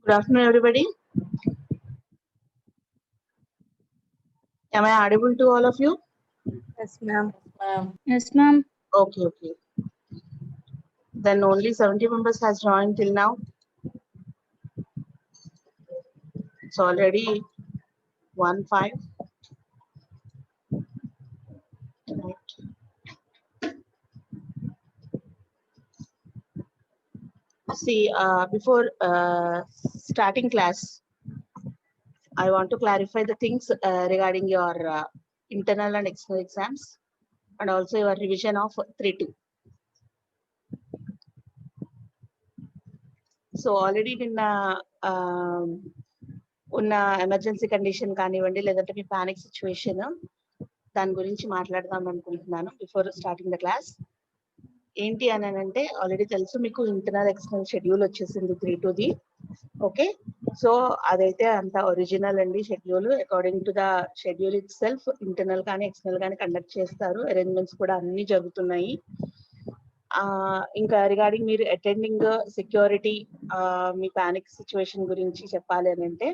Good afternoon, everybody. Am I audible to all of you? Yes, ma'am. Yes, ma'am. Okay. Then only 70 members has joined till now. It's already 1-5. See, before starting class, I want to clarify the things regarding your internal and external exams and also your revision of 3-2. So already నిన్న ఉన్న emergency condition కానివ్వండి లేదంటే మీ panic situation దాని గురించి మాట్లాడదాం అనుకుంటున్నాను before starting the class. ఏంటి అని అంటే ఆల్రెడీ తెలుసు మీకు ఇంటర్నల్ ఎక్స్టర్నల్ షెడ్యూల్ వచ్చేసింది 3-2ది. ఓకే, సో అదైతే అంత ఒరిజినల్ అండి schedule. According to the schedule it self internal కానీ ఎక్స్టర్నల్ కానీ కండక్ట్ చేస్తారు. అరేంజ్మెంట్స్ కూడా అన్ని జరుగుతున్నాయి. ఇంకా రిగార్డింగ్ మీరు అటెండింగ్ సెక్యూరిటీ మీ పానిక్ సిచ్యువేషన్ గురించి చెప్పాలి అని అంటే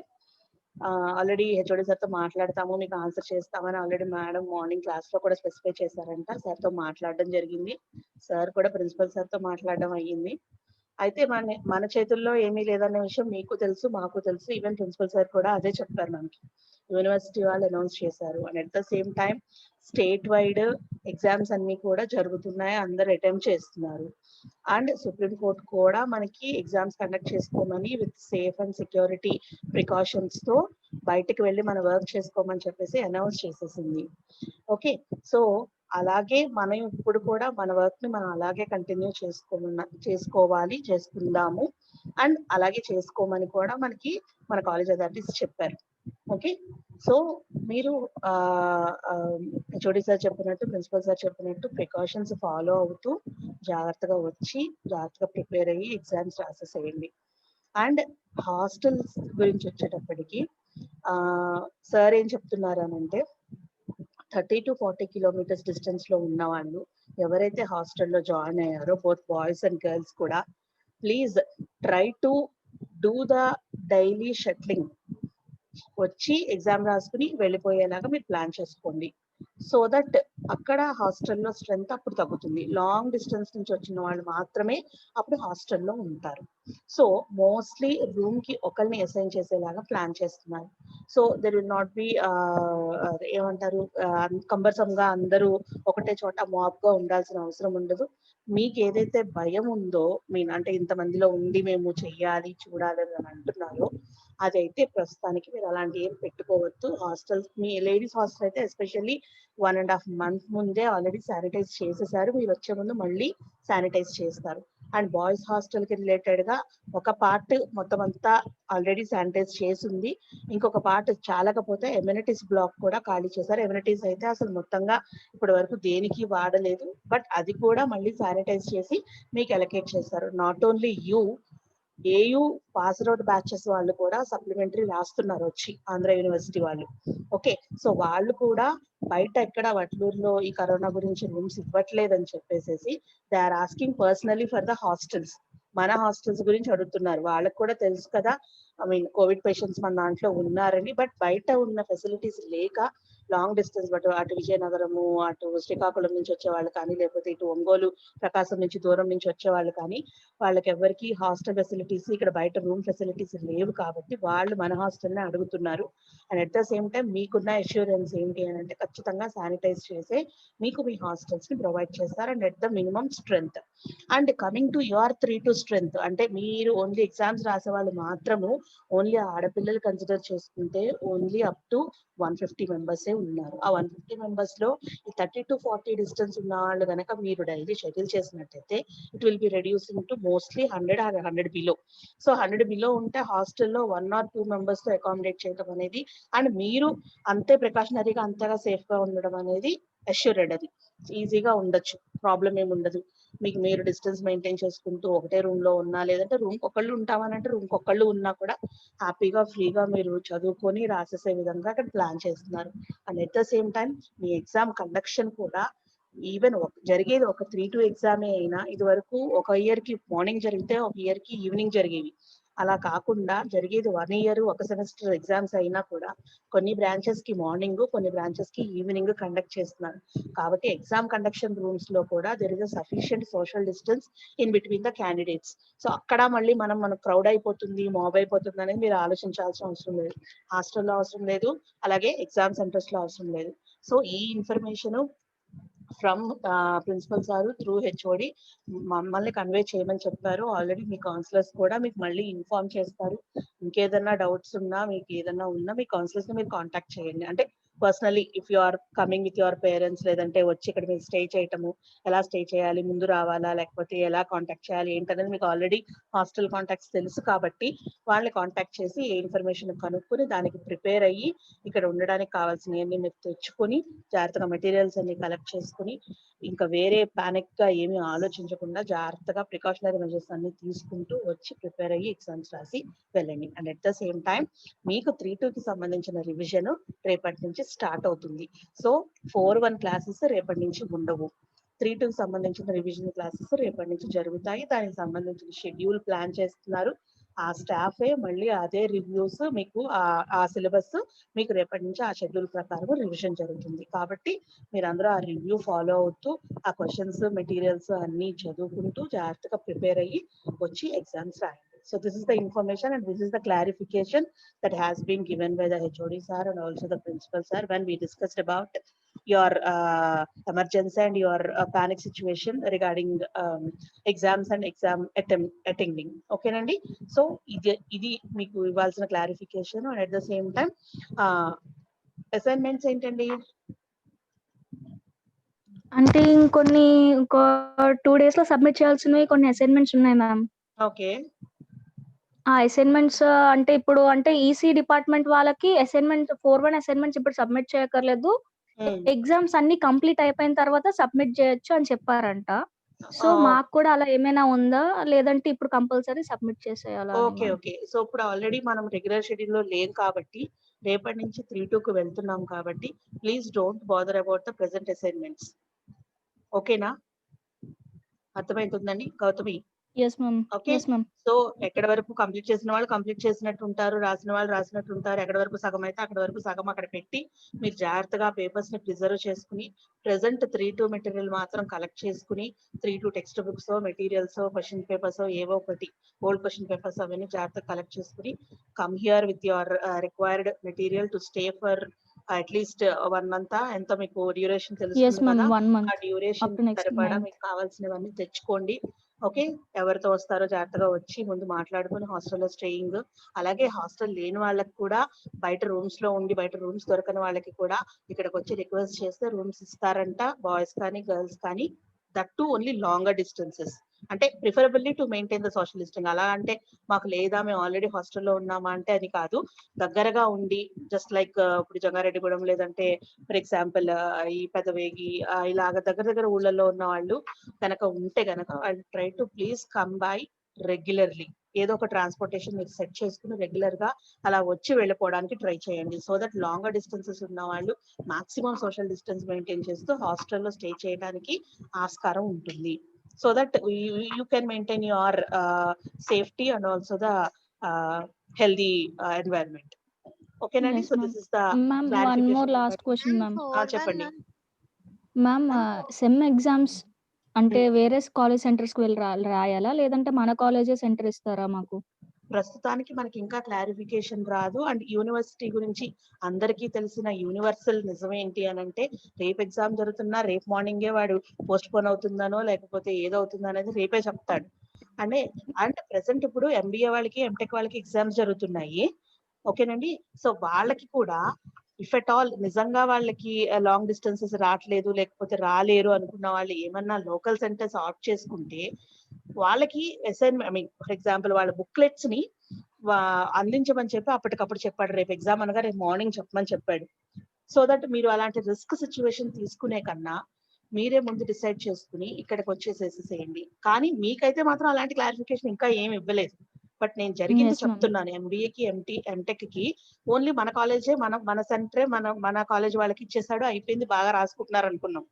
ఆల్రెడీ హెచ్ఓడి సార్తో మాట్లాడతాము, మీకు ఆన్సర్ చేస్తామని ఆల్రెడీ మేడం మార్నింగ్ క్లాస్ లో కూడా స్పెసిఫై చేశారంట. సార్తో మాట్లాడడం జరిగింది. సార్ కూడా ప్రిన్సిపల్ సార్తో మాట్లాడడం అయ్యింది. అయితే మన చేతుల్లో ఏమీ లేదనే విషయం మీకు తెలుసు, మాకు తెలుసు. ఈవెన్ ప్రిన్సిపల్ సార్ కూడా అదే చెప్పారు మనకి. యూనివర్సిటీ వాళ్ళు అనౌన్స్ చేశారు. And at the same time state wide exams అన్ని కూడా జరుగుతున్నాయి, అందరు అటెంప్ట్ చేస్తున్నారు. అండ్ సుప్రీంకోర్టు కూడా మనకి ఎగ్జామ్స్ కండక్ట్ చేసుకోమని with safe and security precautions తో బయటకు వెళ్ళి మన వర్క్ చేసుకోమని చెప్పేసి అనౌన్స్ చేసేసింది. ఓకే, సో అలాగే మనం ఇప్పుడు కూడా మన వర్క్ ని మనం అలాగే కంటిన్యూ చేసుకోవాలి, చేసుకుందాము. అండ్ అలాగే చేసుకోమని కూడా మనకి మన కాలేజ్ అథారిటీస్ చెప్పారు. ఓకే, సో మీరు హెచ్ఓడి సార్ చెప్పినట్టు, ప్రిన్సిపల్ సార్ చెప్పినట్టు ప్రికాషన్స్ ఫాలో అవుతూ జాగ్రత్తగా వచ్చి జాగ్రత్తగా ప్రిపేర్ అయ్యి ఎగ్జామ్స్ రాసేసేయండి. అండ్ హాస్టల్స్ గురించి వచ్చేటప్పటికి సార్ ఏం చెప్తున్నారు అని అంటే 30 to 40 కిలోమీటర్స్ డిస్టెన్స్ లో ఉన్న వాళ్ళు ఎవరైతే హాస్టల్లో జాయిన్ అయ్యారో బోత్ బాయ్స్ అండ్ గర్ల్స్ కూడా please try to do the daily shuttling. వచ్చి ఎగ్జామ్ రాసుకుని వెళ్ళిపోయేలాగా మీరు ప్లాన్ చేసుకోండి. సో దట్ అక్కడ హాస్టల్లో స్ట్రెంత్ అప్పుడు తగ్గుతుంది. లాంగ్ డిస్టెన్స్ నుంచి వచ్చిన వాళ్ళు మాత్రమే అప్పుడు హాస్టల్లో ఉంటారు. సో మోస్ట్లీ రూమ్ కి ఒకరిని అసైన్ చేసేలాగా ప్లాన్ చేస్తున్నారు. So there will not be ఏమంటారు కంబర్సమ్ గా అందరూ ఒకటే చోట మాబ్ గా ఉండాల్సిన అవసరం ఉండదు. మీకు ఏదైతే భయం ఉందో అంటే ఇంతమందిలో ఉండి మేము చెయ్యాలి చూడాలి అని అంటున్నారో అదైతే ప్రస్తుతానికి మీరు అలాంటి ఏం పెట్టుకోవద్దు. హాస్టల్స్ మీ లేడీస్ హాస్టల్ అయితే ఎస్పెషల్లీ 1.5 months ముందే ఆల్రెడీ శానిటైజ్ చేసేసారు. మీరు వచ్చే ముందు మళ్ళీ శానిటైజ్ చేస్తారు. అండ్ బాయ్స్ హాస్టల్ కి రిలేటెడ్ గా ఒక పార్ట్ మొత్తం అంతా ఆల్రెడీ శానిటైజ్ చేసింది, ఇంకొక పార్ట్ చాలకపోతే ఎమ్యూనిటీస్ బ్లాక్ కూడా ఖాళీ చేశారు. ఎమ్యూనిటీస్ అయితే అసలు మొత్తంగా ఇప్పటి వరకు దేనికి వాడలేదు, బట్ అది కూడా మళ్ళీ శానిటైజ్ చేసి మీకు అలొకేట్ చేస్తారు. Not only you, AU pass out batches వాళ్ళు కూడా సప్లిమెంటరీ రాస్తున్నారు వచ్చి ఆంధ్ర యూనివర్సిటీ వాళ్ళు. ఓకే, సో వాళ్ళు కూడా బయట ఎక్కడ వట్లూరులో ఈ కరోనా గురించి రూమ్స్ ఇవ్వట్లేదని చెప్పేసి they are asking personally for the hostels. మన హాస్టల్స్ గురించి అడుగుతున్నారు. వాళ్ళకు కూడా తెలుసు కదా, కోవిడ్ పేషెంట్స్ మన దాంట్లో ఉన్నారని. బట్ బయట ఉన్న ఫెసిలిటీస్ లేక లాంగ్ డిస్టెన్స్ అటు విజయనగరము, అటు శ్రీకాకుళం నుంచి వచ్చే వాళ్ళు కానీ, లేకపోతే ఇటు ఒంగోలు ప్రకాశం నుంచి దూరం నుంచి వచ్చే వాళ్ళు కానీ, వాళ్ళకి ఎవరికి హాస్టల్ ఫెసిలిటీస్ ఇక్కడ బయట రూమ్ ఫెసిలిటీస్ లేవు కాబట్టి వాళ్ళు మన హాస్టల్నే అడుగుతున్నారు. And at the same time మీకున్న అష్యూరెన్స్ ఏంటి అని అంటే ఖచ్చితంగా శానిటైజ్ చేసే మీకు మీ హాస్టల్స్ ని ప్రొవైడ్ చేస్తారు. And at the minimum strength. And coming to your 3-2 strength, అంటే మీరు ఓన్లీ ఎగ్జామ్స్ రాసే వాళ్ళు మాత్రము ఓన్లీ ఆడపిల్లలు కన్సిడర్ చేసుకుంటే ఓన్లీ అప్ టు 150 మెంబర్సే ఉన్నారు. ఆ 150 మెంబర్స్ లో ఈ 30 to 40 డిస్టెన్స్ ఉన్న వాళ్ళు కనుక మీరు డైలీ షెడ్యూల్ చేసినట్టయితే it will be reducing to mostly 100 or 100 below. So 100 below ఉంటే హాస్టల్లో 1 or 2 మెంబర్స్ తో అకామిడేట్ చేయడం అనేది, అండ్ మీరు అంతే ప్రికాషనరీగా అంతగా సేఫ్ గా ఉండడం అనేది అష్యూర్డ్. అది ఈజీగా ఉండొచ్చు, ప్రాబ్లం ఏమి ఉండదు. మీకు మీరు డిస్టెన్స్ మెయింటైన్ చేసుకుంటూ ఒకటే రూమ్ లో ఉన్నా, లేదంటే రూమ్ ఒకళ్ళు ఉంటామనంటే రూమ్ ఒకళ్ళు ఉన్నా కూడా హ్యాపీగా ఫ్రీగా మీరు చదువుకొని రాసేసే విధంగా అక్కడ ప్లాన్ చేస్తున్నారు. And at the same time me exam conduction కూడా ఈవెన్ జరిగేది ఒక 3-2 ఎగ్జామే అయినా ఇది వరకు ఒక ఇయర్ కి మార్నింగ్ జరిగితే ఒక ఇయర్ కి ఈవినింగ్ జరిగేవి. అలా కాకుండా జరిగేది 1 ఇయర్ ఒక సెమిస్టర్ ఎగ్జామ్స్ అయినా కూడా కొన్ని బ్రాంచెస్ కి మార్నింగ్, కొన్ని బ్రాంచెస్ కి ఈవినింగ్ కండక్ట్ చేస్తున్నారు. కాబట్టి ఎగ్జామ్ కండక్షన్ రూమ్స్ లో కూడా there is a sufficient social distance in between the candidates. So అక్కడ మళ్ళీ మన క్రౌడ్ అయిపోతుంది, మాబ్ అయిపోతుంది అనేది మీరు ఆలోచించాల్సిన అవసరం లేదు. హాస్టల్లో అవసరం లేదు, అలాగే ఎగ్జామ్ సెంటర్స్ లో అవసరం లేదు. సో ఈ information from principal sir through HOD మమ్మల్ని కన్వే చేయమని చెప్పారు. ఆల్రెడీ మీ కౌన్సిలర్స్ కూడా మీకు మళ్ళీ ఇన్ఫార్మ్ చేస్తారు. ఇంకేదన్నా డౌట్స్ ఉన్నా, మీకు ఏదన్నా ఉన్నా మీ కౌన్సిలర్స్ ని మీరు కాంటాక్ట్ చేయండి. అంటే personally if you are coming with your parents, లేదంటే వచ్చి ఇక్కడ మీరు స్టే చేయటము, ఎలా స్టే చేయాలి, ముందు రావాలా లేకపోతే ఎలా కాంటాక్ట్ చేయాలి ఏంటనేది మీకు ఆల్రెడీ హాస్టల్ కాంటాక్ట్స్ తెలుసు కాబట్టి వాళ్ళని కాంటాక్ట్ చేసి ఏ ఇన్ఫర్మేషన్ కనుక్కొని దానికి ప్రిపేర్ అయ్యి ఇక్కడ ఉండడానికి కావాల్సినవన్నీ మీరు తెచ్చుకొని జాగ్రత్తగా మెటీరియల్స్ అన్ని కలెక్ట్ చేసుకుని ఇంకా వేరే పానిక్ గా ఏమీ ఆలోచించకుండా జాగ్రత్తగా ప్రికాషనరీ మెజర్స్ అన్ని తీసుకుంటూ వచ్చి ప్రిపేర్ అయ్యి ఎగ్జామ్స్ రాసి వెళ్ళండి. And at the same time మీకు 3-2 కి సంబంధించిన రివిజన్ రేపటి నుంచి స్టార్ట్ అవుతుంది. సో 4-1 క్లాసెస్ రేపటి నుంచి ఉండవు. 3-2 కి సంబంధించిన రివిజన్ క్లాసెస్ రేపటి నుంచి జరుగుతాయి. దానికి సంబంధించిన షెడ్యూల్ ప్లాన్ చేస్తున్నారు. ఆ స్టాఫే మళ్ళీ అదే రివ్యూస్ మీకు ఆ సిలబస్ మీకు రేపటి నుంచి ఆ షెడ్యూల్ ప్రకారం రివిజన్ జరుగుతుంది. కాబట్టి మీరందరూ ఆ రివ్యూ ఫాలో అవుతూ ఆ క్వశ్చన్స్ మెటీరియల్స్ అన్ని చదువుకుంటూ జాగ్రత్తగా ప్రిపేర్ అయ్యి వచ్చి ఎగ్జామ్స్ రాయండి. So this is the information and this is the clarification that has been given by the HOD sir and also the principal sir when we discussed about your emergency and your panic situation regarding exams and exam attending. Okay nandi, so idi meeku ivalsina clarification and at the same time assignments ఏంటండి అంటే ఇంకొన్ని ఇంకో 2 days లో submit చేయాల్సినవి కొన్ని assignments ఉన్నాయి ma'am. Okay, ఆ assignments అంటే ఇప్పుడు అంటే ఈసీ డిపార్ట్మెంట్ వాళ్ళకి అసైన్మెంట్ 4-1 అసైన్మెంట్స్ ఇప్పుడు సబ్మిట్ చేయక్కర్లేదు, ఎగ్జామ్స్ అన్ని కంప్లీట్ అయిపోయిన తర్వాత సబ్మిట్ చేయొచ్చు అని చెప్పారంట. సో మాకు కూడా అలా ఏమైనా ఉందా, లేదంటే ఇప్పుడు కంపల్సరీ సబ్మిట్ చేసేయాలా? ఓకే ఓకే, సో ఇప్పుడు ఆల్రెడీ మనం రెగ్యులర్ షెడ్యూల్ లో లేం కాబట్టి రేపటి నుంచి 3-2 కు వెళ్తున్నాం కాబట్టి please don't bother about the present assignments. ఓకేనా, అర్థమవుతుందండి Gautami? Yes ma'am. Okay, yes ma'am. So ఎక్కడ వరకు కంప్లీట్ చేసిన వాళ్ళు కంప్లీట్ చేసినట్టు ఉంటారు, రాసిన వాళ్ళు రాసినట్టు ఉంటారు. ఎక్కడ వరకు సగం అయితే అక్కడ వరకు సగం అక్కడ పెట్టి మీరు జాగ్రత్తగా పేపర్స్ ని ప్రిజర్వ్ చేసుకుని ప్రెసెంట్ 3-2 మెటీరియల్ మాత్రం కలెక్ట్ చేసుకుని 3-2 text books materials question papers ఏవో ఒకటి ఓల్డ్ క్వశ్చన్ పేపర్స్ అవన్నీ జాగ్రత్తగా కలెక్ట్ చేసుకుని come here with your required material to stay for at least 1 month. ఎంత మీకు డ్యూరేషన్ తెలుస్తుంది కదా, ఆ డ్యూరేషన్ సరిపడా మీకు కావాల్సినవన్నీ తెచ్చుకోండి. ఓకే, ఎవరితో వస్తారో జాగ్రత్తగా వచ్చి ముందు మాట్లాడుకుని హాస్టల్లో స్టేయింగ్, అలాగే హాస్టల్ లేని వాళ్ళకి కూడా బయట రూమ్స్ లో ఉండి బయట రూమ్స్ దొరకని వాళ్ళకి కూడా ఇక్కడికి వచ్చి రిక్వెస్ట్ చేస్తే రూమ్స్ ఇస్తారంట, బాయ్స్ కానీ గర్ల్స్ కానీ. That to only longer distances, అంటే preferably to maintain the social distance. అలా అంటే మాకు లేదా మేము ఆల్రెడీ హాస్టల్లో ఉన్నామా అంటే అది కాదు, దగ్గరగా ఉండి జస్ట్ లైక్ ఇప్పుడు జంగారెడ్డిగూడెం లేదంటే ఫర్ ఎగ్జాంపుల్ ఈ పెదవేగి ఇలాగ దగ్గర దగ్గర ఊళ్ళల్లో ఉన్న వాళ్ళు కనుక ఉంటే కనుక వాళ్ళు try to please come by regularly. ఏదో ఒక ట్రాన్స్పోర్టేషన్ మీరు సెట్ చేసుకుని రెగ్యులర్ గా అలా వచ్చి వెళ్ళిపోవడానికి ట్రై చేయండి. సో దట్ లాంగర్ డిస్టెన్సెస్ ఉన్న వాళ్ళు మాక్సిమం సోషల్ డిస్టెన్స్ మెయింటైన్ చేస్తూ హాస్టల్లో స్టే చేయడానికి ఆస్కారం ఉంటుంది. So that you can maintain your safety and also the healthy environment. ఓకేనండి, so this is the one more last question ma'am. చెప్పండి మ్యామ్. సెమ్ ఎగ్జామ్స్ అంటే వేరే కాలేజ్ సెంటర్స్ కి వెళ్ళి రాయాలా, లేదంటే మన కాలేజే సెంటర్ ఇస్తారా మాకు? ప్రస్తుతానికి మనకి ఇంకా క్లారిఫికేషన్ రాదు. అండ్ యూనివర్సిటీ గురించి అందరికీ తెలిసిన యూనివర్సల్ నిజం ఏంటి అని అంటే రేపు ఎగ్జామ్ జరుగుతున్నా రేపు మార్నింగే వాడు పోస్ట్ పోన్ అవుతుందనో లేకపోతే ఏదవుతుందో అనేది రేపే చెప్తాడు. అంటే ప్రెసెంట్ ఇప్పుడు ఎంబీఏ వాళ్ళకి ఎంటెక్ వాళ్ళకి ఎగ్జామ్స్ జరుగుతున్నాయి. ఓకేనండి, సో వాళ్ళకి కూడా ఇఫ్ ఎట్ ఆల్ నిజంగా వాళ్ళకి లాంగ్ డిస్టెన్సెస్ రావట్లేదు లేకపోతే రాలేరు అనుకున్న వాళ్ళు ఏమన్నా లోకల్ సెంటర్స్ ఆప్ట్ చేసుకుంటే వాళ్ళకి అసైన్మెంట్ ఫర్ ఎగ్జాంపుల్ వాళ్ళ బుక్లెట్స్ ని అందించమని చెప్పి అప్పటికప్పుడు చెప్పాడు. రేపు ఎగ్జామ్ అనగా రేపు మార్నింగ్ చెప్పమని చెప్పాడు. సో దట్ మీరు అలాంటి రిస్క్ సిచ్యువేషన్ తీసుకునే కన్నా మీరే ముందు డిసైడ్ చేసుకుని ఇక్కడికి వచ్చేసేసేయండి. కానీ మీకైతే మాత్రం అలాంటి క్లారిఫికేషన్ ఇంకా ఏమి ఇవ్వలేదు. బట్ నేను జరిగింది చెప్తున్నాను. ఎంబీఏకి ఎంటెక్ కి ఓన్లీ మన కాలేజే మన సెంటరే మన కాలేజ్ వాళ్ళకి ఇచ్చేసాడు, అయిపోయింది, బాగా రాసుకుంటున్నారు అనుకున్నాం.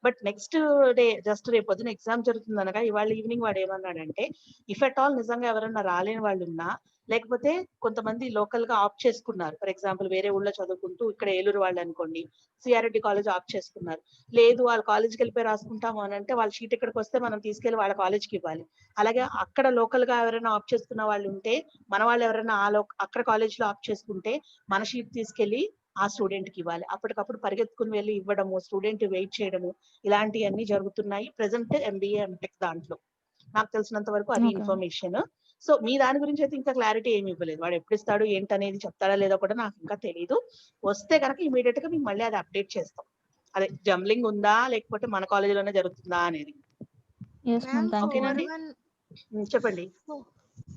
బట్ నెక్స్ట్ డే జస్ట్ రేపు పొద్దున ఎగ్జామ్ జరుగుతుంది అనగా ఇవాళ ఈవినింగ్ వాడు ఏమన్నాడంటే ఇఫ్ అట్ ఆల్ నిజంగా ఎవరైనా రాలేని వాళ్ళు ఉన్నా, లేకపోతే కొంతమంది లోకల్ గా ఆప్ట్ చేసుకున్నారు, ఫర్ ఎగ్జాంపుల్ వేరే ఊళ్ళో చదువుకుంటూ ఇక్కడ ఏలూరు వాళ్ళు అనుకోండి సిఆర్ఎడ్డి కాలేజ్ ఆప్ట్ చేసుకున్నారు, లేదు వాళ్ళ కాలేజ్కి వెళ్ళిపోయి రాసుకుంటాము అని అంటే వాళ్ళ షీట్ ఇక్కడికి వస్తే మనం తీసుకెళ్లి వాళ్ళ కాలేజ్కి ఇవ్వాలి. అలాగే అక్కడ లోకల్ గా ఎవరైనా ఆప్ట్ చేసుకున్న వాళ్ళు ఉంటే, మన వాళ్ళు ఎవరైనా అక్కడ కాలేజ్ లో ఆప్ట్ చేసుకుంటే మన షీట్ తీసుకెళ్లి ఆ స్టూడెంట్ కి ఇవ్వాలి. అప్పటికప్పుడు పరిగెత్తుకుని వెళ్ళి ఇవ్వడము, స్టూడెంట్ వెయిట్ చేయడము, ఇలాంటివన్నీ జరుగుతున్నాయి ప్రెసెంట్ ఎంబీఏ ఎంటెక్ దాంట్లో. నాకు తెలిసినంత వరకు అది ఇన్ఫర్మేషన్. సో మీ దాని గురించి అయితే ఇంకా క్లారిటీ ఏమి ఇవ్వలేదు. వాడు ఎప్పుడు ఇస్తాడు ఏంటనేది చెప్తాడా లేదో కూడా నాకు ఇంకా తెలియదు. వస్తే కనుక ఇమీడియట్ గా మీకు మళ్ళీ అది అప్డేట్ చేస్తాం. అదే జంబ్లింగ్ ఉందా లేకపోతే మన కాలేజీలోనే జరుగుతుందా అనేది. ఓకేనండి, చెప్పండి.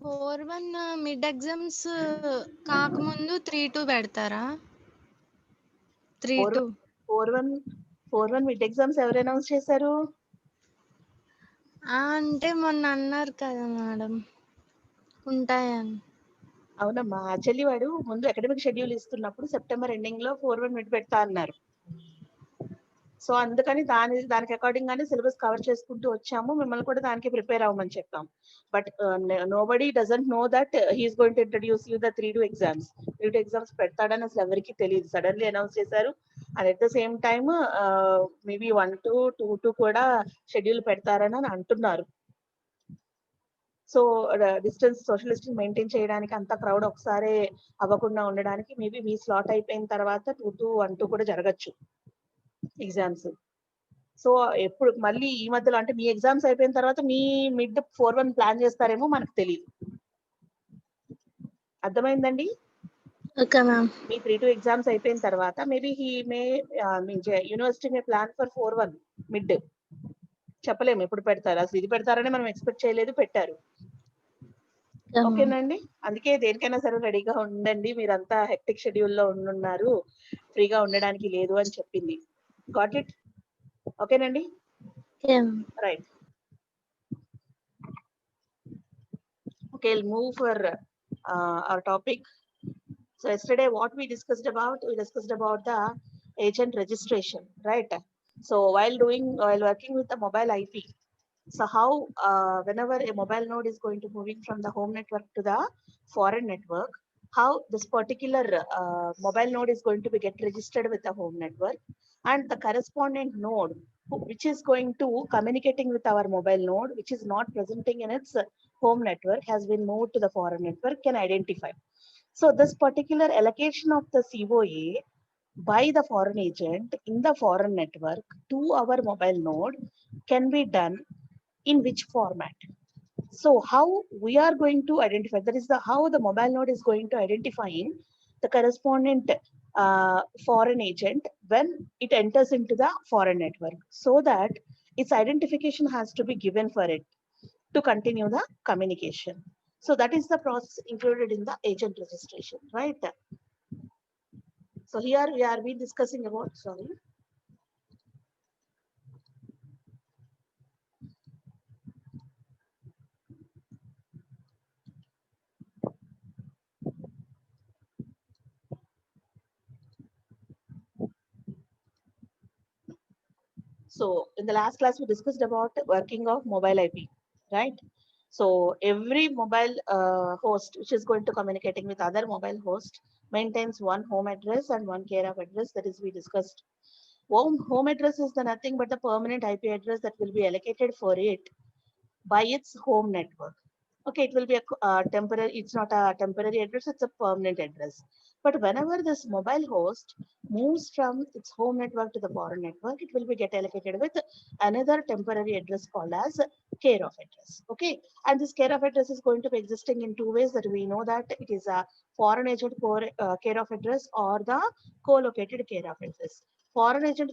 4-1 మిడ్ ఎగ్జామ్స్ కాకముందు 3-2 పెడతారా? 3-2 4-1 మిడ్ ఎగ్జామ్స్ ఎవరు అనౌన్స్ చేశారు? అంటే మొన్న అన్నారు కదా మేడం ఉంటాయని. అవునమ్మా, యాక్చువల్లీ వాడు ముందు అకాడమిక్ షెడ్యూల్ ఇస్తున్నప్పుడు సెప్టెంబర్ ఎండింగ్ లో 4-1 మిడ్ పెడతా అన్నారు. సో అందుకని దానికి అకార్డింగ్ గానే సిలబస్ కవర్ చేసుకుంటూ వచ్చాము, మిమ్మల్ని కూడా దానికి ప్రిపేర్ అవ్వమని చెప్పాం. But nobody doesn't know that he is going to introduce you the 3-2 exams. 3-2 exams పెడతాడని అసలు ఎవరికి తెలియదు, సడన్లీ అనౌన్స్ చేశారు. And at the same time maybe 1-2, 2-2 కూడా షెడ్యూల్ పెడతారని అంటున్నారు. So distance social distance maintain చేయడానికి అంత క్రౌడ్ ఒకసారి అవ్వకుండా ఉండడానికి మేబీ మీ స్లాట్ అయిపోయిన తర్వాత 2-2, 1-2 కూడా జరగచ్చు ఎగ్జామ్స్. సో ఎప్పుడు మళ్ళీ ఈ మధ్యలో అంటే మీ ఎగ్జామ్స్ అయిపోయిన తర్వాత మీ మిడ్ 4-1 ప్లాన్ చేస్తారేమో మనకు తెలియదు. అర్థమైందండి? Okay ma'am. మీ 3-2 ఎగ్జామ్స్ అయిపోయిన తర్వాత maybe he may university May plan for 4-1 mid. చెప్పలేము ఎప్పుడు పెడతారు, అసలు ఇది పెడతారని మనం ఎక్స్పెక్ట్ చేయలేదు, పెట్టారు. ఓకేనండి, అందుకే దేనికైనా సరే రెడీగా ఉండండి, మీరంతా హెక్టిక్ షెడ్యూల్ లో ఉండున్నారు, ఫ్రీగా ఉండడానికి లేదు అని చెప్పింది. Got it? ఓకేనండి, right. Okay, we'll move for our topic. So yesterday what we discussed about the agent registration, right? So while working with the mobile IP, so how whenever a mobile node is going to moving from the home network to the foreign network, how this particular mobile node is going to be get registered with the home network, and the correspondent node which is going to communicating with our mobile node which is not presenting in its home network has been moved to the foreign network can identify. So this particular allocation of the COA by the foreign agent in the foreign network to our mobile node can be done in which format? So how we are going to identify, that is the how the mobile node is going to identifying the correspondent foreign agent when it enters into the foreign network, so that its identification has to be given for it to continue the communication. So that is the process included in the agent registration, right? So here we are discussing about, sorry. So in the last class, we discussed about working of mobile IP, right? So every mobile host which is going to communicating with other mobile host maintains one home address and one care of address, that is we discussed. Home address is the nothing but the permanent IP address that will be allocated for it by its home network. Okay, it will be a temporary, it's not a temporary address, it's a permanent address. But whenever this mobile host moves from its home network to the foreign network, it will be get allocated with another temporary address called as care of address. Okay, and this care of address is going to be existing in two ways, that we know that it is a foreign agent care of address or the co-located care of address. Foreign agent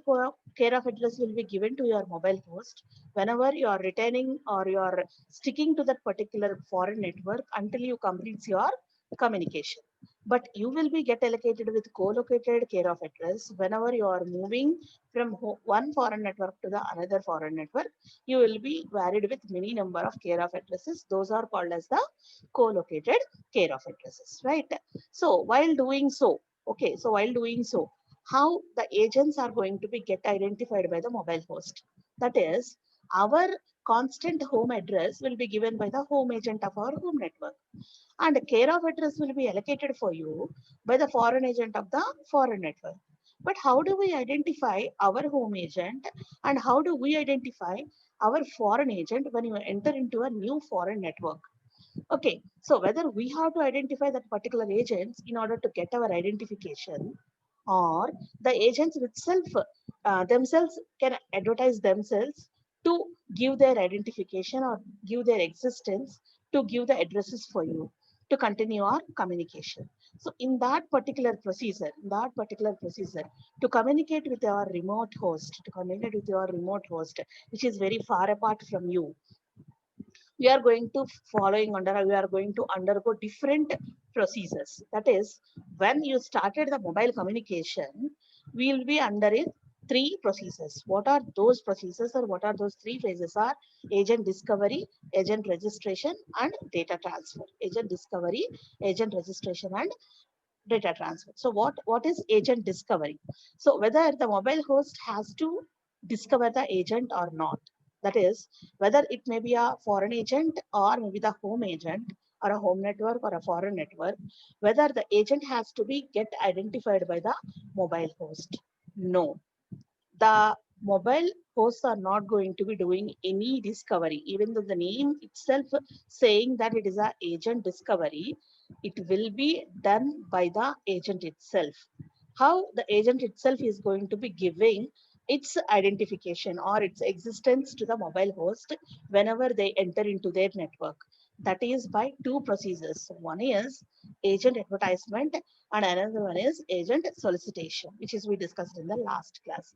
care of address will be given to your mobile host whenever you are retaining or you are sticking to that particular foreign network until you complete your communication. But you will be get allocated with co-located care of address whenever you are moving from one foreign network to the another foreign network. You will be varied with many number of care of addresses. Those are called as the co-located care of addresses, right? So while doing so, okay, so while doing so, how the agents are going to be get identified by the mobile host. That is, our constant home address will be given by the home agent of our home network, and care of address will be allocated for you by the foreign agent of the foreign network. But how do we identify our home agent, and how do we identify our foreign agent when you enter into a new foreign network? Okay, so whether we have to identify that particular agents in order to get our identification, or the agents itself themselves can advertise themselves to give their identification or give their existence, to give the addresses for you to continue our communication. So in that particular procedure, to communicate with our remote host, which is very far apart from you, we are going to we are going to undergo different procedures. That is, when you started the mobile communication, we will be under it three procedures. What are those procedures, or what are those three phases? Are agent discovery, agent registration, and data transfer. Agent discovery, agent registration, and data transfer. So what is agent discovery? So whether the mobile host has to discover the agent or not. That is, whether it may be a foreign agent or maybe the home agent, or a home network or a foreign network, whether the agent has to be get identified by the mobile host. No, the mobile hosts are not going to be doing any discovery, even though the name itself saying that it is a agent discovery, it will be done by the agent itself. How the agent itself is going to be giving its identification or its existence to the mobile host whenever they enter into their network. That is by two procedures. One is agent advertisement, and another one is agent solicitation, which is we discussed in the last class.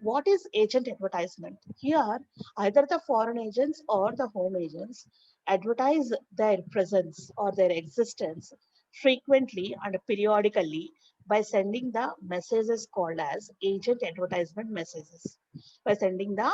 What is agent advertisement? Here, either the foreign agents or the home agents advertise their presence or their existence frequently and periodically by sending the messages called as agent advertisement messages. By sending the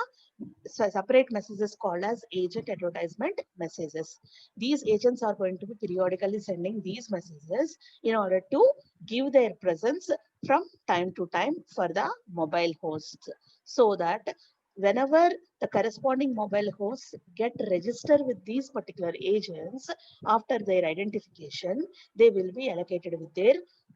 separate messages called as agent advertisement messages. These agents are going to be periodically sending these messages in order to give their presence from time to time for the mobile hosts, so that whenever the corresponding mobile hosts get registered with these particular agents, after their identification, they will be allocated with their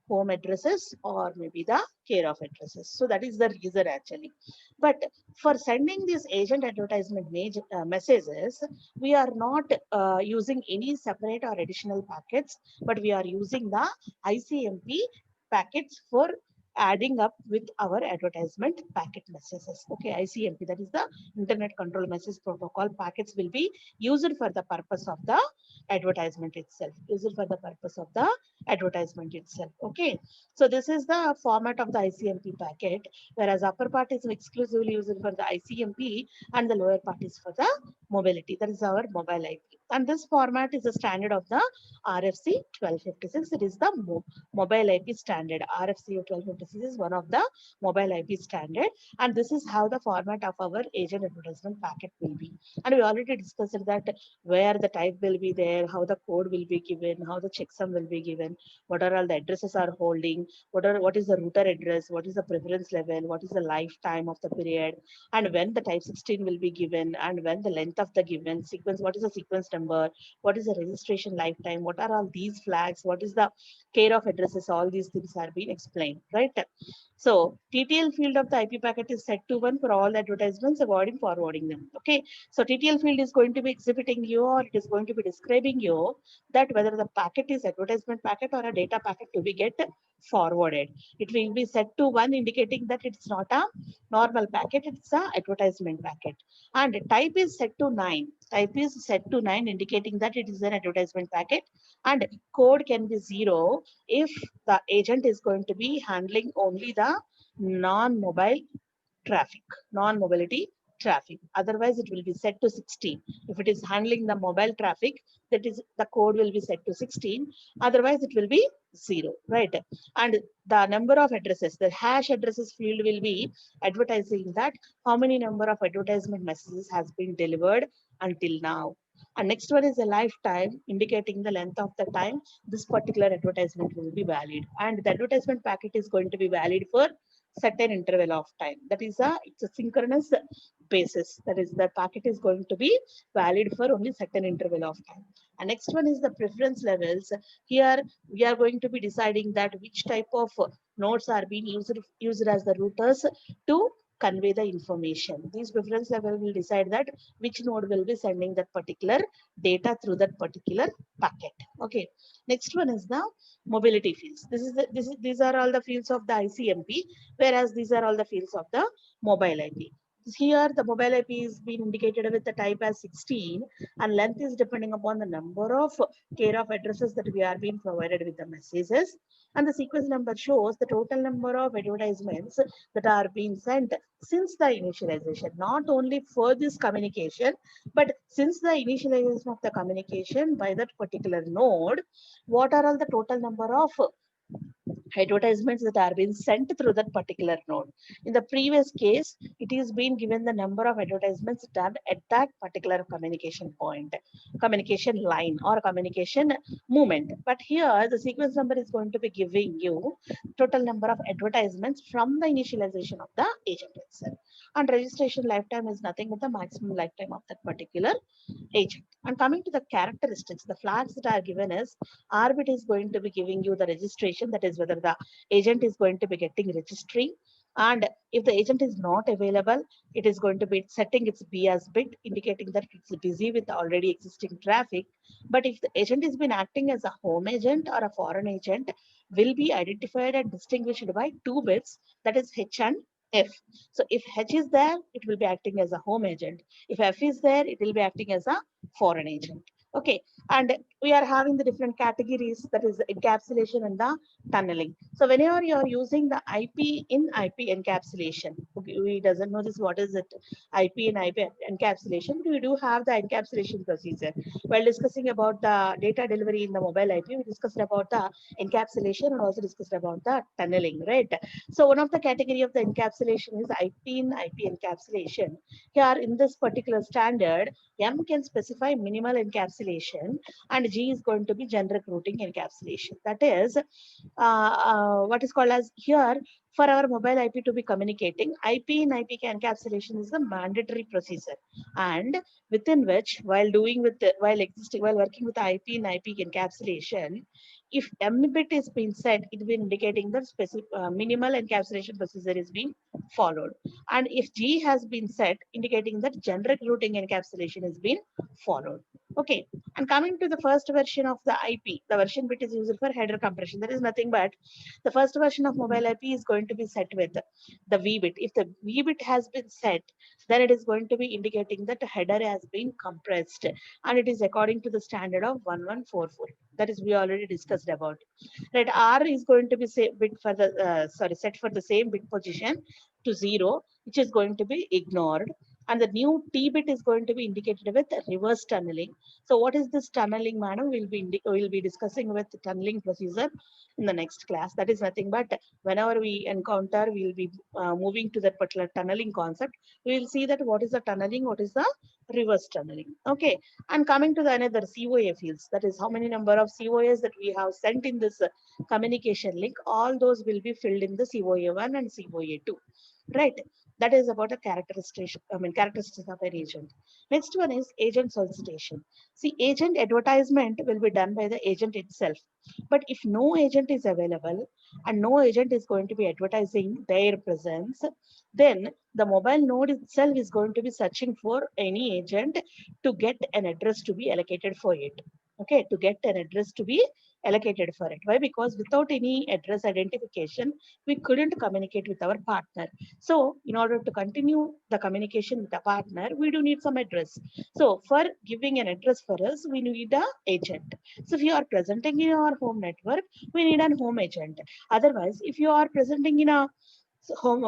home addresses or maybe the care of addresses. So that is the reason actually. But for sending these agent advertisement messages, we are not using any separate or additional packets, but we are using the ICMP packets for adding up with our advertisement packet messages. Okay, ICMP, that is the Internet Control Message Protocol packets, will be used for the purpose of the advertisement itself. Okay, so this is the format of the ICMP packet, whereas upper part is exclusively used for the ICMP and the lower part is for the mobility. That is our mobile IP. And this format is a standard of the RFC 1256. It is the mobile IP standard. RFC 1256 is one of the mobile IP standard. And this is how the format of our agent advertisement packet will be. And we already discussed that where the type will be there, how the code will be given, how the checksum will be given, what are all the addresses are holding, what is the router address, what is the preference level, what is the lifetime of the period, and when the type 16 will be given, and when the length of the given sequence, what is the sequence number, what is the registration lifetime, what are all these flags, what is the care of addresses, all these things are being explained, right? So TTL field of the IP packet is set to 1 for all advertisements, avoiding forwarding them. Okay, so TTL field is going to be exhibiting you, or it is going to be describing you that whether the packet is advertisement packet or a data packet to be get forwarded. It will be set to 1, indicating that it's not a normal packet, it's a advertisement packet. And type is set to 9. Indicating that it is an advertisement packet. And code can be 0 if the agent is going to be handling only the non-mobile traffic, non-mobility traffic. Otherwise, it will be set to 16. If it is handling the mobile traffic, that is the code will be set to 16. Otherwise, it will be 0, right? And the number of addresses, the hash addresses field will be advertising that how many number of advertisement messages has been delivered until now. And next one is a lifetime, indicating the length of the time this particular advertisement will be valid. And the advertisement packet is going to be valid for certain interval of time. That is it's a synchronous basis. That is, the packet is going to be valid for only certain interval of time. And next one is the preference levels. Here we are going to be deciding that which type of nodes are being used as the routers to convey the information. These preference level will decide that which node will be sending that particular data through that particular packet. Okay. Next one is the mobility fields. These are all the fields of the ICMP, whereas these are all the fields of the mobile IP. Here the mobile IP is being indicated with the type as 16, and length is depending upon the number of care of addresses that we are being provided with the messages. And the sequence number shows the total number of advertisements that are being sent since the initialization, not only for this communication, but since the initialization of the communication by that particular node, what are all the total number of advertisements that are being sent through that particular node. In the previous case, it is being given the number of advertisements done at that particular communication point, communication line or communication movement. But here the sequence number is going to be giving you total number of advertisements from the initialization of the agent itself. And registration lifetime is nothing but the maximum lifetime of that particular agent. And coming to the characteristics, the flags that are given is Arbit is going to be giving you the registration, that is whether the agent is going to be getting registry. And if the agent is not available, it is going to be setting its B as bit, indicating that it's busy with already existing traffic. But if the agent has been acting as a home agent or a foreign agent, will be identified and distinguished by 2 bits, that is H and F. So if H is there, it will be acting as a home agent. If F is there, it will be acting as a foreign agent. Okay, and we are having the different categories, that is encapsulation and the tunneling. So whenever you are using the IP in IP encapsulation, okay, we doesn't know this, what is it, IP in IP encapsulation, but we do have the encapsulation procedure. While discussing about the data delivery in the mobile IP, we discussed about the encapsulation and also discussed about the tunneling, right? So one of the category of the encapsulation is IP in IP encapsulation. Here in this particular standard, M can specify minimal encapsulation and G is going to be generic routing encapsulation. That is what is called as here, for our mobile IP to be communicating, IP in IP encapsulation is the mandatory procedure, and within which while working with the IP in IP encapsulation, if M bit is being set, it will be indicating that specific minimal encapsulation procedure is being followed. And if G has been set, indicating that generic routing encapsulation is being followed. Okay. And coming to the first version of the IP, the version bit is used for header compression. That is nothing but the first version of mobile IP is going to be set with the V bit. If the V bit has been set, then it is going to be indicating that the header has been compressed, and it is according to the standard of 1144. That is we already discussed about. Right, R is going to be set for the same bit position to 0, which is going to be ignored. And the new T bit is going to be indicated with reverse tunneling. So what is this tunneling, madam? We'll be discussing with the tunneling procedure in the next class. That is nothing but whenever we encounter, we'll be moving to that particular tunneling concept. We will see that what is the tunneling, what is the reverse tunneling. Okay. And coming to the another COA fields, that is how many number of COAs that we have sent in this communication link, all those will be filled in the COA1 and COA2. Right. That is about a characteristics of an agent. Next one is agent solicitation. See, agent advertisement will be done by the agent itself. But if no agent is available and no agent is going to be advertising their presence, then the mobile node itself is going to be searching for any agent to get an address to be allocated for it. Okay, to get an address to be allocated for it. Why? Because without any address identification, we couldn't communicate with our partner. So in order to continue the communication with the partner, we do need some address. So for giving an address for us, we need an agent. So if you are presenting in our home network, we need an home agent. Otherwise, if you are presenting in a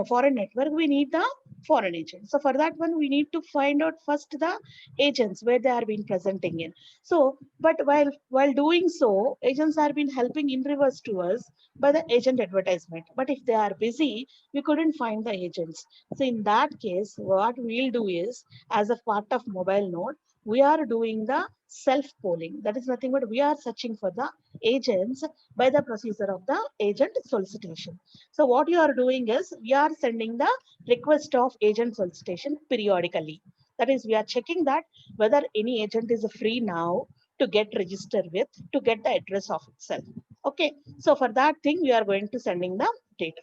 foreign network, we need the foreign agent. So for that one, we need to find out first the agents where they are being presenting in. So, but while doing so, agents are been helping in reverse to us by the agent advertisement. But if they are busy, we couldn't find the agents. So in that case, what we'll do is, as a part of mobile node, we are doing the self-polling. That is nothing but we are searching for the agents by the procedure of the agent solicitation. So what you are doing is we are sending the request of agent solicitation periodically. That is, we are checking that whether any agent is free now to get registered with, to get the address of itself. Okay, so for that thing, we are going to sending the data.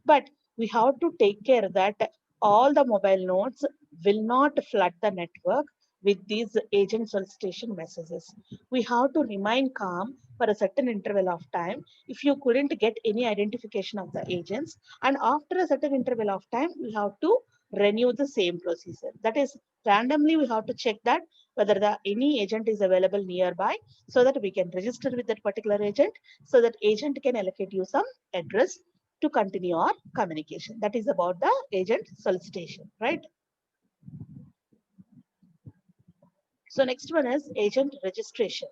But we have to take care that all the mobile nodes will not flood the network with these agent solicitation messages. We have to remain calm for a certain interval of time. If you couldn't get any identification of the agents, and after a certain interval of time, we have to renew the same procedure. That is, randomly we have to check that whether the any agent is available nearby, so that we can register with that particular agent, so that agent can allocate you some address to continue our communication. That is about the agent solicitation, right? So next one is agent registration.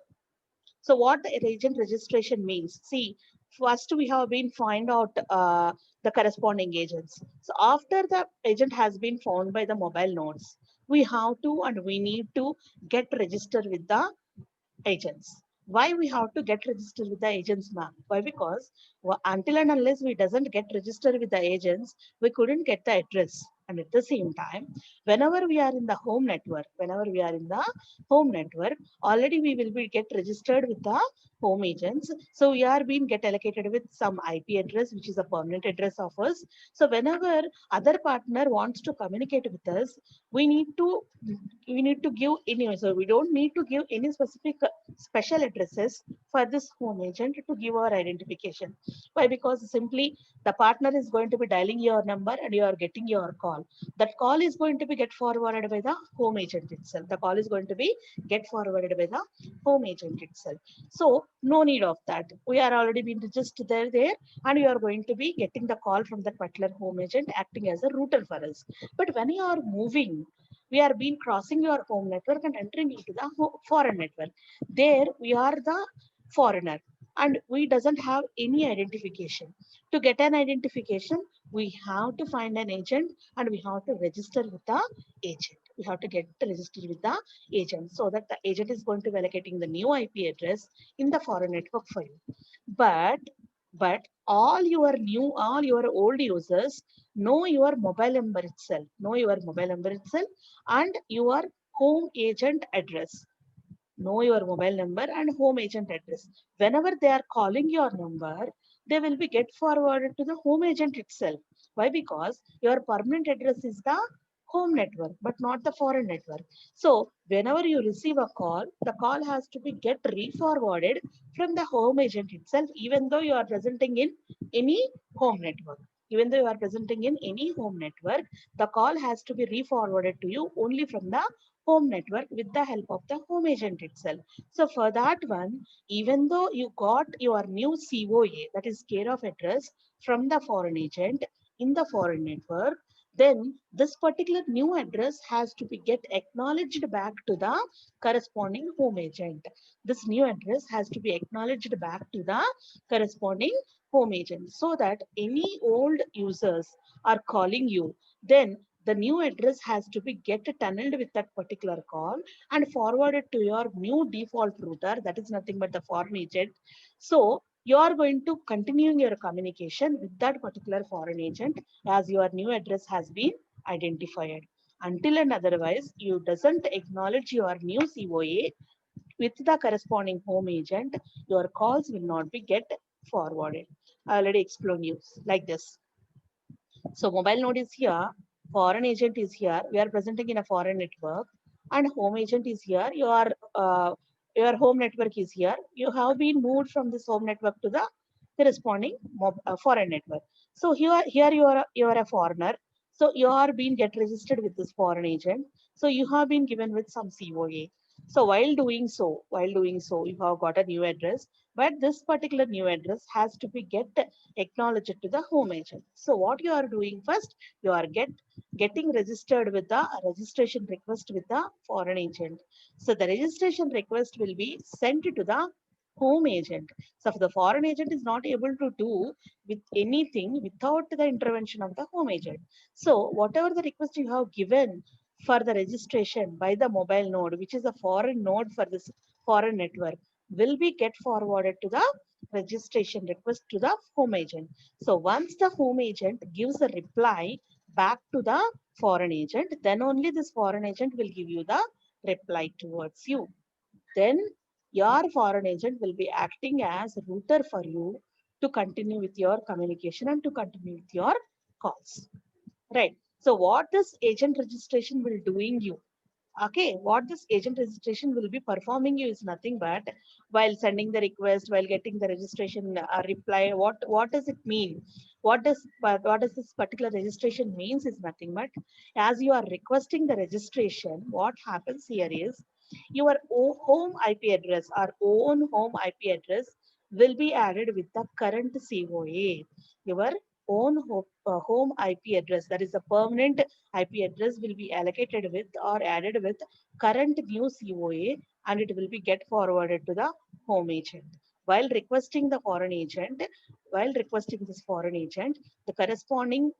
So what the agent registration means? See, first we have been find out the corresponding agents. So after the agent has been found by the mobile nodes, we have to and we need to get registered with the agents. Why we have to get registered with the agents, ma'am? Why? Because until and unless we doesn't get registered with the agents, we couldn't get the address. And at the same time, whenever we are in the home network, already we will be get registered with the home agents. So we are being get allocated with some IP address, which is a permanent address of us. So whenever other partner wants to communicate with us, we need to give any, so we don't need to give any specific special addresses for this home agent to give our identification. Why? Because simply the partner is going to be dialing your number and you are getting your call. That call is going to be get forwarded by the home agent itself. The call is going to be get forwarded by the home agent itself. So no need of that. We are already been registered there, and you are going to be getting the call from that particular home agent acting as a router for us. But when you are moving, we are being crossing your home network and entering into the foreign network. There we are the foreigner and we doesn't have any identification. To get an identification, we have to find an agent and we have to register with the agent. We have to get registered with the agent so that the agent is going to be allocating the new IP address in the foreign network for you. But all your old users know your mobile number itself, and your home agent address. Know your mobile number and home agent address. Whenever they are calling your number, they will be get forwarded to the home agent itself. Why? Because your permanent address is the home network, but not the foreign network. So whenever you receive a call, the call has to be get re-forwarded from the home agent itself, even though you are presenting in any home network. Even though you are presenting in any home network, the call has to be re-forwarded to you only from the home network with the help of the home agent itself. So for that one, even though you got your new COA, that is care of address, from the foreign agent in the foreign network, then this particular new address has to be get acknowledged back to the corresponding home agent. This new address has to be acknowledged back to the corresponding home agent, so that any old users are calling you, then the new address has to be get tunneled with that particular call and forwarded to your new default router, that is nothing but the foreign agent. So you are going to continue your communication with that particular foreign agent as your new address has been identified. Until and otherwise you doesn't acknowledge your new COA with the corresponding home agent, your calls will not be get forwarded. I already explained you like this. So mobile node is here, foreign agent is here. We are presenting in a foreign network, and home agent is here. Your home network is here. You have been moved from this home network to the corresponding foreign network. So here you are a foreigner. So you are being get registered with this foreign agent. So you have been given with some COA. So while doing so, you have got a new address, but this particular new address has to be acknowledged to the home agent. So what you are doing first, you are getting registered with the registration request with the foreign agent. So the registration request will be sent to the home agent. So if the foreign agent is not able to do with anything without the intervention of the home agent. So whatever the request you have given for the registration by the mobile node, which is a foreign node for this foreign network, will be get forwarded to the registration request to the home agent. So once the home agent gives a reply back to the foreign agent, then only this foreign agent will give you the reply towards you. Then your foreign agent will be acting as a router for you to continue with your communication and to continue with your calls. Right. So what this agent registration will doing you? Okay, what this agent registration will be performing you is nothing but while sending the request, while getting the registration reply. What does it mean? What does this particular registration means is nothing but as you are requesting the registration, what happens here is your home IP address, our own home IP address will be added with the current COA. Your own home IP address, that is a permanent IP address, will be allocated with or added with current new COA, and it will be get forwarded to the home agent. While requesting the foreign agent, while requesting this foreign agent, the corresponding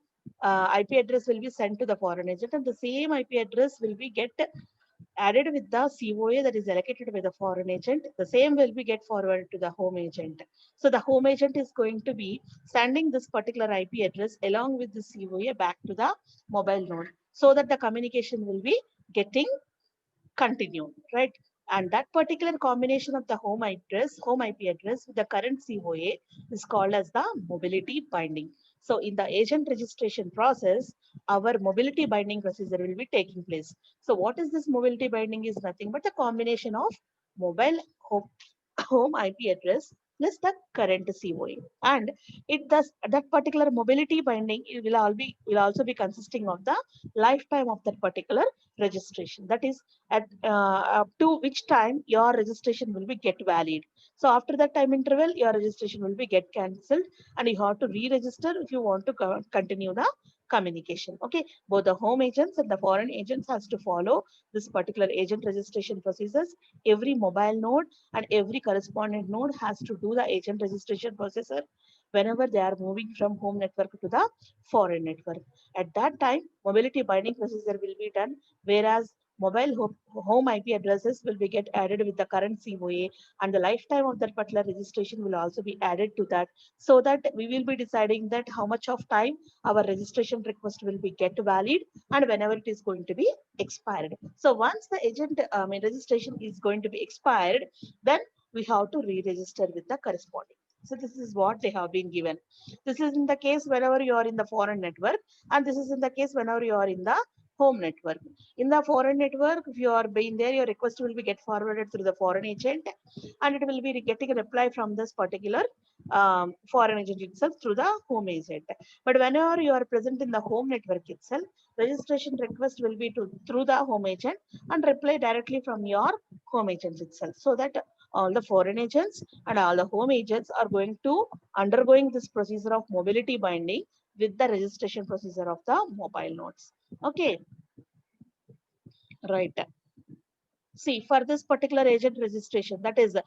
IP address will be sent to the foreign agent, and the same IP address will be get added with the COA that is allocated by the foreign agent. The same will be get forwarded to the home agent. So the home agent is going to be sending this particular IP address along with the COA back to the mobile node so that the communication will be getting continued, right? And that particular combination of the home IP address with the current COA is called as the mobility binding. So in the agent registration process, our mobility binding procedure will be taking place. So what is this mobility binding is nothing but the combination of mobile home IP address plus the current COA. And it does that particular mobility binding will also be consisting of the lifetime of that particular registration. That is at up to which time your registration will be get valid. So after that time interval, your registration will be get cancelled, and you have to re-register if you want to continue the communication. Okay, both the home agents and the foreign agents has to follow this particular agent registration processes. Every mobile node and every correspondent node has to do the agent registration processor whenever they are moving from home network to the foreign network. At that time, mobility binding procedure will be done, whereas home IP addresses will be get added with the current COA, and the lifetime of that particular registration will also be added to that, so that we will be deciding that how much of time our registration request will be get valid and whenever it is going to be expired. So once the agent registration is going to be expired, then we have to re-register with the corresponding. So this is what they have been given. This is in the case whenever you are in the foreign network, and this is in the case whenever you are in the home network. In the foreign network, if you are being there, your request will be get forwarded through the foreign agent, and it will be getting a reply from this particular foreign agent itself through the home agent. But whenever you are present in the home network itself, registration request will be through the home agent and reply directly from your home agent itself, so that all the foreign agents and all the home agents are going to undergoing this procedure of mobility binding with the registration procedure of the mobile nodes. Okay, right. See, for this particular agent registration, that is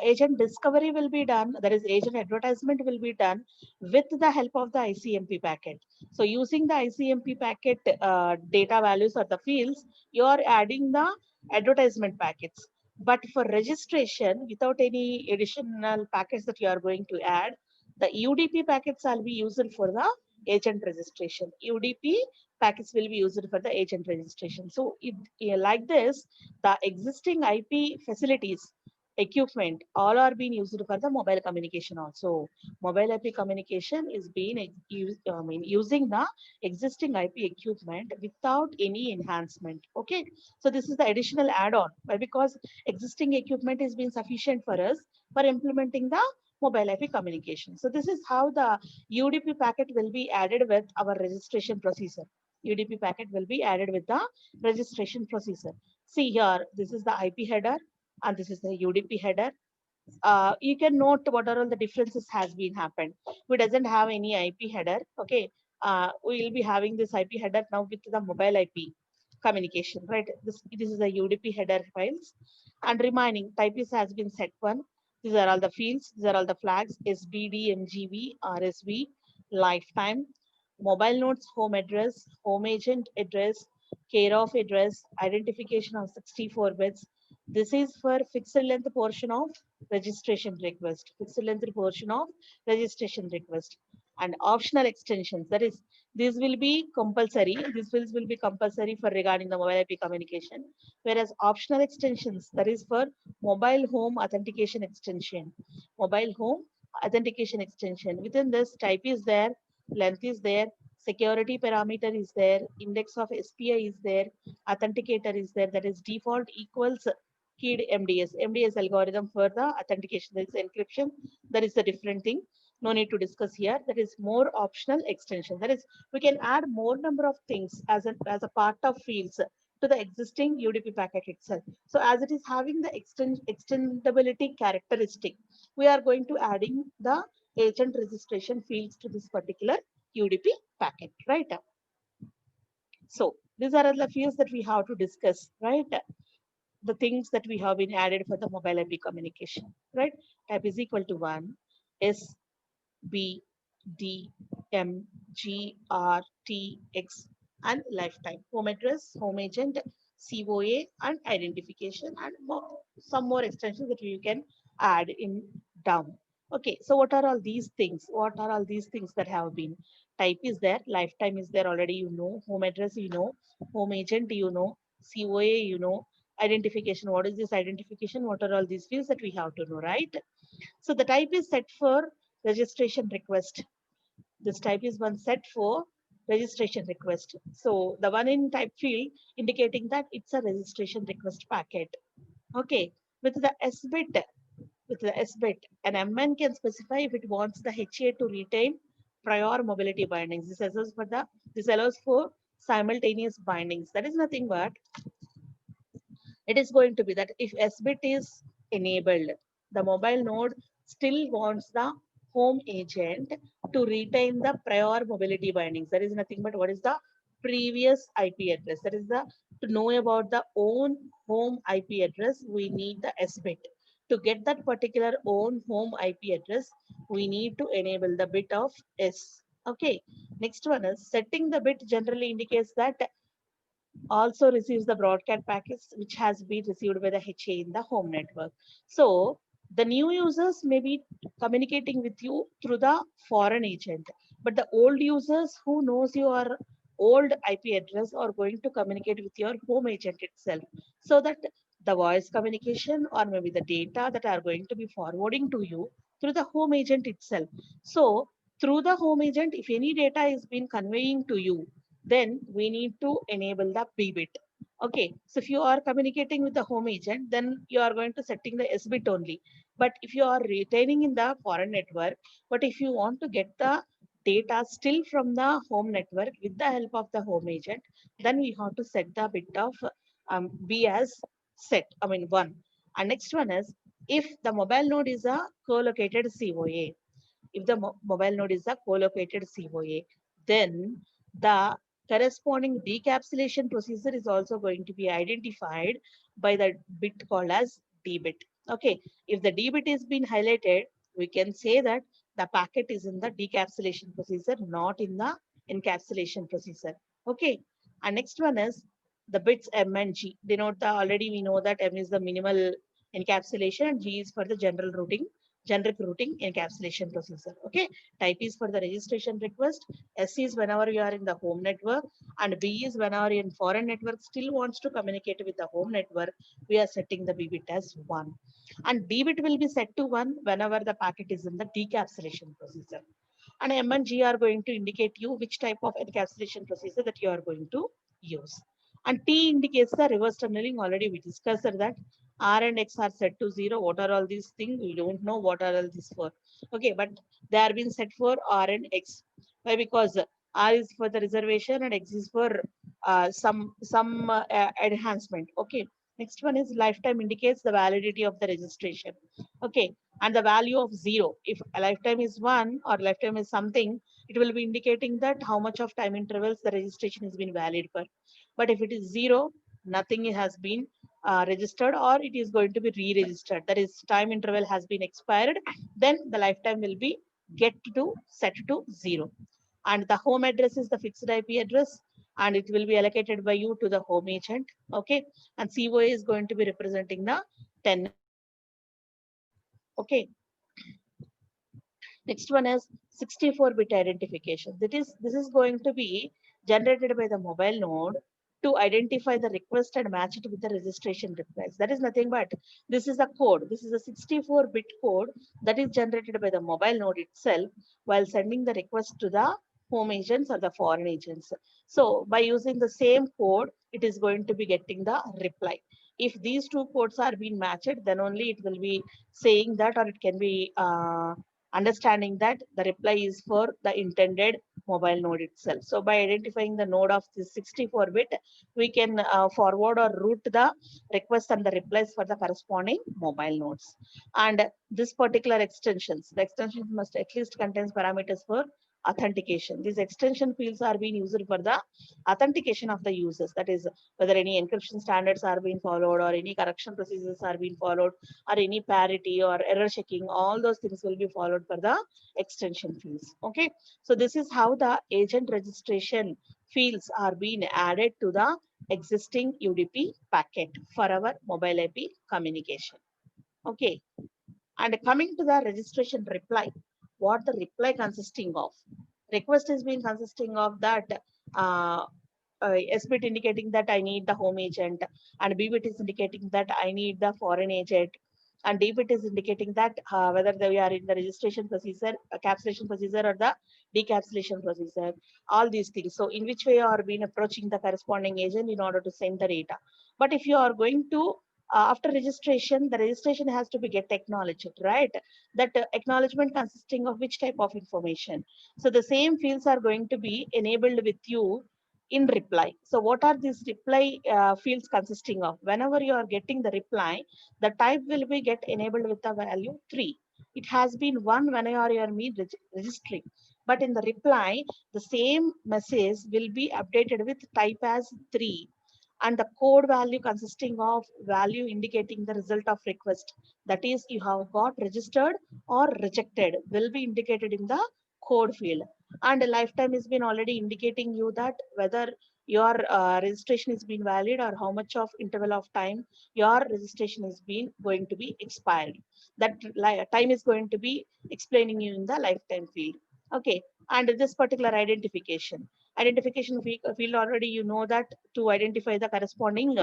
agent discovery will be done, that is agent advertisement will be done with the help of the ICMP packet. So using the ICMP packet data values or the fields, you are adding the advertisement packets. But for registration, without any additional packets that you are going to add, the UDP packets will be used for the agent registration. UDP packets will be used for the agent registration. So like this, the existing IP facilities, equipment, all are being used for the mobile communication also. Mobile IP communication is being using the existing IP equipment without any enhancement. Okay, so this is the additional add-on, because existing equipment is being sufficient for us for implementing the mobile IP communication. So this is how the UDP packet will be added with our registration procedure. UDP packet will be added with the registration procedure. See here, this is the IP header and this is the UDP header. You can note what are all the differences has been happened. We doesn't have any IP header. Okay, we will be having this IP header now with the mobile IP communication, right? This is the UDP header files, and remaining type is has been set one. These are all the fields. These are all the flags: SBD, MGV, RSV, lifetime, mobile nodes, home address, home agent address, care of address, identification of 64 bits. This is for fixed length portion of registration request, fixed length portion of registration request, and optional extensions. That is, this will be compulsory. This will be compulsory for regarding the mobile IP communication, whereas optional extensions, that is for mobile home authentication extension, mobile home authentication extension. Within this, type is there, length is there, security parameter is there, index of SPI is there, authenticator is there, that is default equals keyed MDS algorithm for the authentication. There is encryption, that is a different thing. No need to discuss here. That is more optional extension. That is, we can add more number of things as a part of fields to the existing UDP packet itself. So as it is having the extendability characteristic, we are going to adding the agent registration fields to this particular UDP packet, right? So these are the fields that we have to discuss, right? The things that we have been added for the mobile IP communication, right? Type is equal to 1, S, B, D, M, G, R, T, X, and lifetime. Home address, home agent, COA, and identification, and some more extensions that you can add in down. Okay, so what are all these things? What are all these things that have been? Type is there, lifetime is there already, you know, home address, you know, home agent, you know, COA, you know, identification. What is this identification? What are all these fields that we have to know, right? So the type is set for registration request. This type is one set for registration request. So the one in type field indicating that it's a registration request packet. Okay, with the S bit, an MN can specify if it wants the HA to retain prior mobility bindings. This allows for simultaneous bindings. That is nothing but it is going to be that if S bit is enabled, the mobile node still wants the home agent to retain the prior mobility bindings. That is nothing but what is the previous IP address. That is the to know about the own home IP address, we need the S bit. To get that particular own home IP address, we need to enable the bit of S. Okay. Next one is setting the bit generally indicates that also receives the broadcast packets which has been received by the HA in the home network. So the new users may be communicating with you through the foreign agent, but the old users who knows your old IP address are going to communicate with your home agent itself, so that the voice communication or maybe the data that are going to be forwarding to you through the home agent itself. So through the home agent, if any data is being conveying to you, then we need to enable the B bit. Okay, so if you are communicating with the home agent, then you are going to setting the S bit only. But if you are retaining in the foreign network, but if you want to get the data still from the home network with the help of the home agent, then we have to set the bit of B as set, 1. And next one is if the mobile node is a co-located COA. If the mobile node is a co-located COA, then the corresponding decapsulation procedure is also going to be identified by the bit called as D bit. Okay, if the D bit is been highlighted, we can say that the packet is in the decapsulation procedure, not in the encapsulation procedure. Okay, and next one is the bits M and G. Denote the already we know that M is the minimal encapsulation and G is for the generic routing encapsulation procedure. Okay, type is for the registration request, S is whenever you are in the home network, and B is whenever in foreign network still wants to communicate with the home network, we are setting the B bit as 1. And D bit will be set to 1 whenever the packet is in the decapsulation procedure. And M and G are going to indicate you which type of encapsulation procedure that you are going to use. And T indicates the reverse tunneling. Already we discussed that R and X are set to 0. What are all these things? We don't know what are all these for. Okay, but they are being set for R and X. Why? Because R is for the reservation and X is for some enhancement. Okay. Next one is lifetime indicates the validity of the registration. Okay, and the value of 0. If a lifetime is 1 or lifetime is something, it will be indicating that how much of time intervals the registration has been valid for. But if it is 0, nothing has been registered or it is going to be re-registered. That is time interval has been expired, then the lifetime will be set to 0. And the home address is the fixed IP address. and it will be allocated by you to the home agent. Okay, and COA is going to be representing the 10. Okay. Next one is 64-bit identification. This is going to be generated by the mobile node to identify the request and match it with the registration request. That is nothing but this is a code. This is a 64-bit code that is generated by the mobile node itself while sending the request to the home agents or the foreign agents. So by using the same code, it is going to be getting the reply. If these two codes are being matched, then only it will be saying that, or it can be understanding that the reply is for the intended mobile node itself. So by identifying the node of this 64-bit, we can forward or route the request and the replies for the corresponding mobile nodes. And this particular extensions, the extension must at least contains parameters for authentication. These extension fields are being used for the authentication of the users. That is, whether any encryption standards are being followed or any correction procedures are being followed or any parity or error checking, all those things will be followed for the extension fields. Okay, so this is how the agent registration fields are being added to the existing UDP packet for our mobile IP communication. Okay, and coming to the registration reply, what the reply consisting of? Request is being consisting of that uh, S bit indicating that I need the home agent, and B bit is indicating that I need the foreign agent, and D bit is indicating that whether they are in the registration procedure, capsulation procedure, or the decapsulation procedure, all these things. So in which way you are being approaching the corresponding agent in order to send the data. But if you are going to after registration, the registration has to be get acknowledged, right? That acknowledgement consisting of which type of information. So the same fields are going to be enabled with you in reply. So what are these reply fields consisting of? Whenever you are getting the reply, the type will be get enabled with the value 3. It has been 1 whenever you are registering. But in the reply, the same message will be updated with type as 3. And the code value consisting of value indicating the result of request. That is, you have got registered or rejected will be indicated in the code field. And a lifetime has been already indicating you that whether your registration is being valid or how much of interval of time your registration is being going to be expired. That time is going to be explaining you in the lifetime field. Okay, and this particular identification field already you know that to identify the corresponding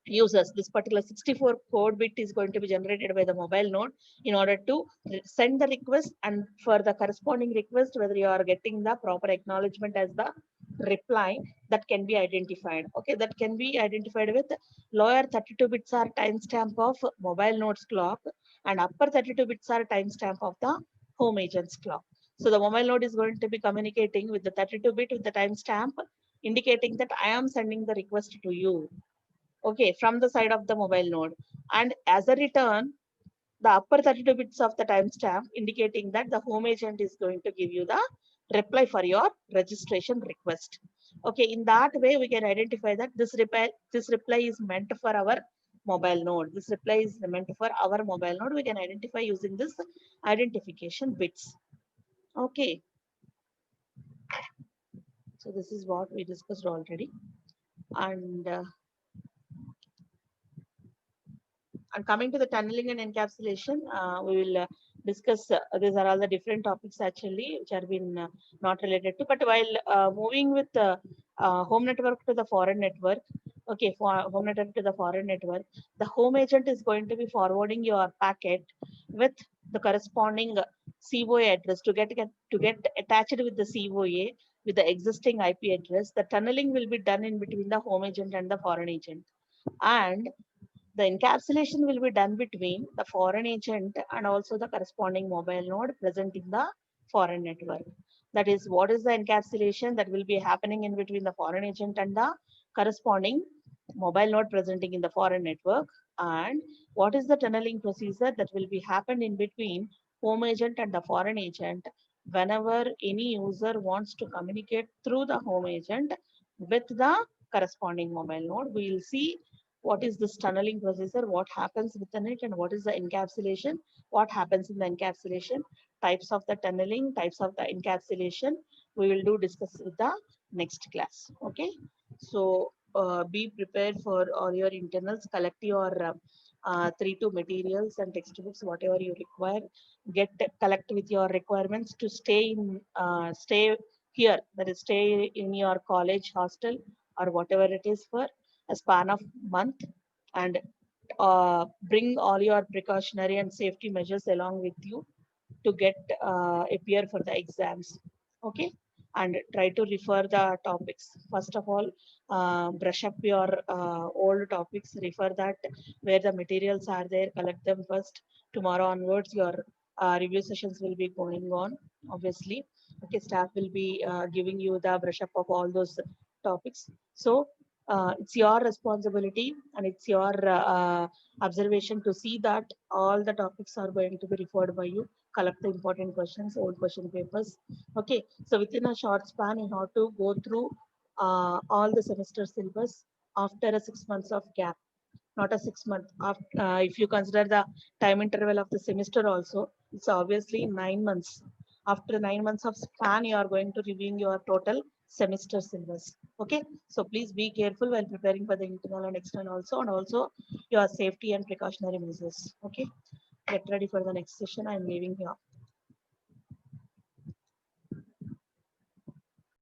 users, this particular 64 code bit is going to be generated by the mobile node in order to send the request, and for the corresponding request, whether you are getting the proper acknowledgement as the reply, that can be identified. Okay, that can be identified with lower 32 bits are timestamp of mobile node's clock, and upper 32 bits are timestamp of the home agent's clock. So the mobile node is going to be communicating with the 32 bit with the timestamp indicating that I am sending the request to you, okay, from the side of the mobile node. And as a return, the upper 32 bits of the timestamp indicating that the home agent is going to give you the reply for your registration request. Okay, in that way, we can identify that this reply is meant for our mobile node. This reply is meant for our mobile node. We can identify using this identification bits. Okay. So this is what we discussed already. And coming to the tunneling and encapsulation, we will discuss, these are all the different topics actually, which are been not related to, but while moving with home network to the foreign network, okay, for home network to the foreign network, the home agent is going to be forwarding your packet with the corresponding COA address to get attached with the COA with the existing IP address. The tunneling will be done in between the home agent and the foreign agent. And the encapsulation will be done between the foreign agent and also the corresponding mobile node present in the foreign network. That is, what is the encapsulation that will be happening in between the foreign agent and the corresponding mobile node presenting in the foreign network, and what is the tunneling procedure that will be happened in between home agent and the foreign agent whenever any user wants to communicate through the home agent with the corresponding mobile node. We will see what is this tunneling procedure, what happens within it, and what is the encapsulation, what happens in the encapsulation, types of the tunneling, types of the encapsulation. We will discuss with the next class. Okay, so be prepared for all your internals. Collect your 3-2 materials and textbooks, whatever you require. Collect with your requirements to stay here, that is stay in your college hostel or whatever it is for a span of month, and bring all your precautionary and safety measures along with you to get appear for the exams. Okay, and try to refer the topics. First of all, brush up your old topics, refer that where the materials are there, collect them first. Tomorrow onwards, your review sessions will be going on, obviously. Okay, staff will be giving you the brush up of all those topics. So it's your responsibility and it's your observation to see that all the topics are going to be referred by you. Collect the important questions, old question papers. Okay, so within a short span, you have to go through all the semester syllabus after a 6 months of gap, not a 6 month. If you consider the time interval of the semester also, it's obviously 9 months. After 9 months of span, you are going to reviewing your total semester syllabus. Okay, so please be careful while preparing for the internal and external also, and also your safety and precautionary measures. Okay, get ready for the next session. I'm leaving here.